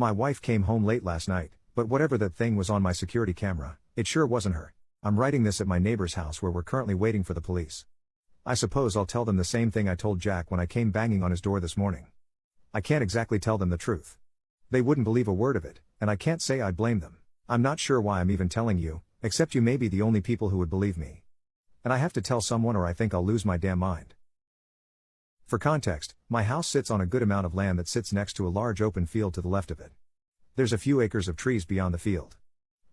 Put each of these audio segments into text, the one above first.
My wife came home late last night, but whatever that thing was on my security camera, it sure wasn't her. I'm writing this at my neighbor's house where we're currently waiting for the police. I suppose I'll tell them the same thing I told Jack when I came banging on his door this morning. I can't exactly tell them the truth. They wouldn't believe a word of it, and I can't say I blame them. I'm not sure why I'm even telling you, except you may be the only people who would believe me. And I have to tell someone or I think I'll lose my damn mind. For context, my house sits on a good amount of land that sits next to a large open field to the left of it. There's a few acres of trees beyond the field.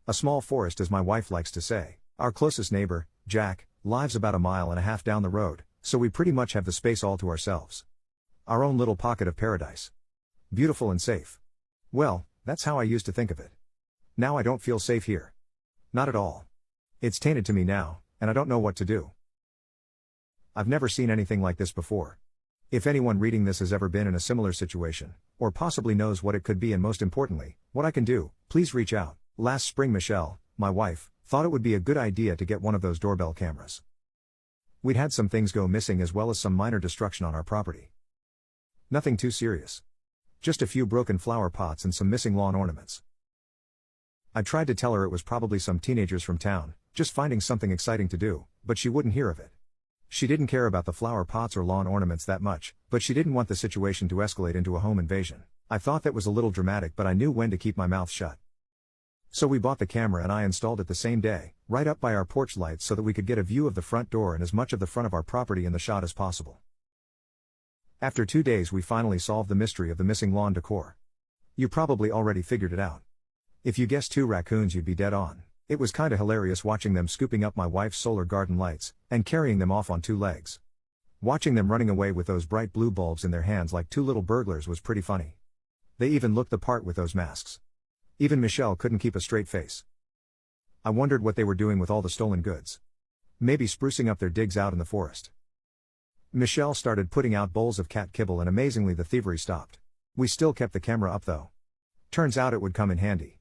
A small forest, as my wife likes to say. Our closest neighbor, Jack, lives about a mile and a half down the road, so we pretty much have the space all to ourselves. Our own little pocket of paradise. Beautiful and safe. Well, that's how I used to think of it. Now I don't feel safe here. Not at all. It's tainted to me now, and I don't know what to do. I've never seen anything like this before. If anyone reading this has ever been in a similar situation, or possibly knows what it could be and most importantly, what I can do, please reach out. Last spring Michelle, my wife, thought it would be a good idea to get one of those doorbell cameras. We'd had some things go missing as well as some minor destruction on our property. Nothing too serious. Just a few broken flower pots and some missing lawn ornaments. I tried to tell her it was probably some teenagers from town, just finding something exciting to do, but she wouldn't hear of it. She didn't care about the flower pots or lawn ornaments that much, but she didn't want the situation to escalate into a home invasion. I thought that was a little dramatic, but I knew when to keep my mouth shut. So we bought the camera and I installed it the same day, right up by our porch lights so that we could get a view of the front door and as much of the front of our property in the shot as possible. After 2 days we finally solved the mystery of the missing lawn decor. You probably already figured it out. If you guessed 2 raccoons you'd be dead on. It was kinda hilarious watching them scooping up my wife's solar garden lights, and carrying them off on 2 legs. Watching them running away with those bright blue bulbs in their hands like 2 little burglars was pretty funny. They even looked the part with those masks. Even Michelle couldn't keep a straight face. I wondered what they were doing with all the stolen goods. Maybe sprucing up their digs out in the forest. Michelle started putting out bowls of cat kibble and amazingly the thievery stopped. We still kept the camera up though. Turns out it would come in handy.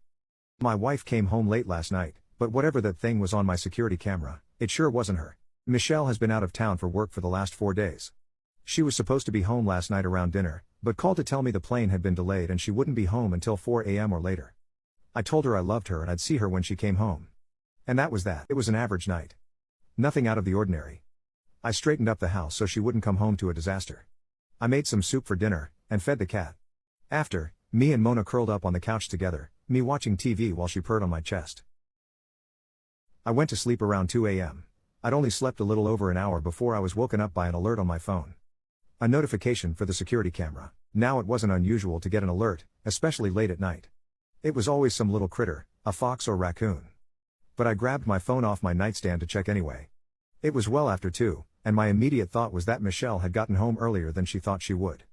My wife came home late last night, but whatever that thing was on my security camera, it sure wasn't her. Michelle has been out of town for work for the last 4 days. She was supposed to be home last night around dinner, but called to tell me the plane had been delayed and she wouldn't be home until 4 a.m. or later. I told her I loved her and I'd see her when she came home. And that was that. It was an average night. Nothing out of the ordinary. I straightened up the house so she wouldn't come home to a disaster. I made some soup for dinner, and fed the cat. After, me and Mona curled up on the couch together, me watching TV while she purred on my chest. I went to sleep around 2 a.m. I'd only slept a little over an hour before I was woken up by an alert on my phone. A notification for the security camera. Now it wasn't unusual to get an alert, especially late at night. It was always some little critter, a fox or raccoon. But I grabbed my phone off my nightstand to check anyway. It was well after 2, and my immediate thought was that Michelle had gotten home earlier than she thought she would.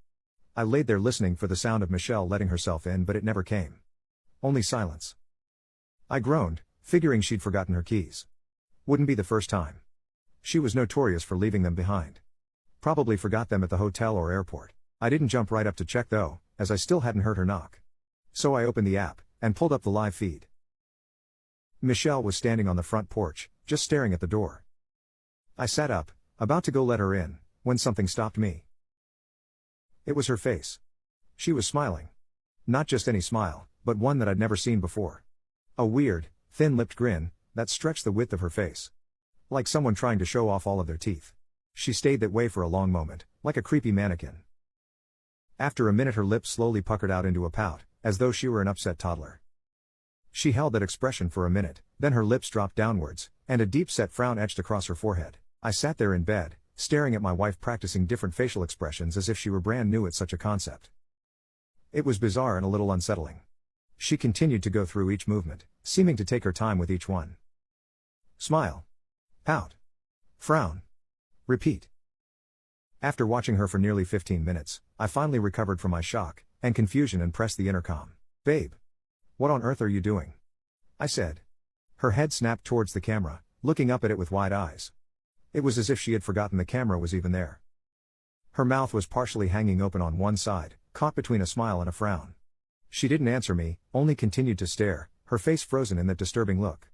I laid there listening for the sound of Michelle letting herself in, but it never came. Only silence. I groaned, figuring she'd forgotten her keys. Wouldn't be the first time. She was notorious for leaving them behind. Probably forgot them at the hotel or airport. I didn't jump right up to check though, as I still hadn't heard her knock. So I opened the app, and pulled up the live feed. Michelle was standing on the front porch, just staring at the door. I sat up, about to go let her in, when something stopped me. It was her face. She was smiling. Not just any smile, but one that I'd never seen before. A weird, thin-lipped grin, that stretched the width of her face. Like someone trying to show off all of their teeth. She stayed that way for a long moment, like a creepy mannequin. After a minute her lips slowly puckered out into a pout, as though she were an upset toddler. She held that expression for a minute, then her lips dropped downwards, and a deep-set frown etched across her forehead. I sat there in bed, staring at my wife practicing different facial expressions as if she were brand new at such a concept. It was bizarre and a little unsettling. She continued to go through each movement, seeming to take her time with each one. Smile. Pout. Frown. Repeat. After watching her for nearly 15 minutes, I finally recovered from my shock and confusion and pressed the intercom. "Babe. What on earth are you doing?" I said. Her head snapped towards the camera, looking up at it with wide eyes. It was as if she had forgotten the camera was even there. Her mouth was partially hanging open on one side, caught between a smile and a frown. She didn't answer me, only continued to stare, her face frozen in that disturbing look.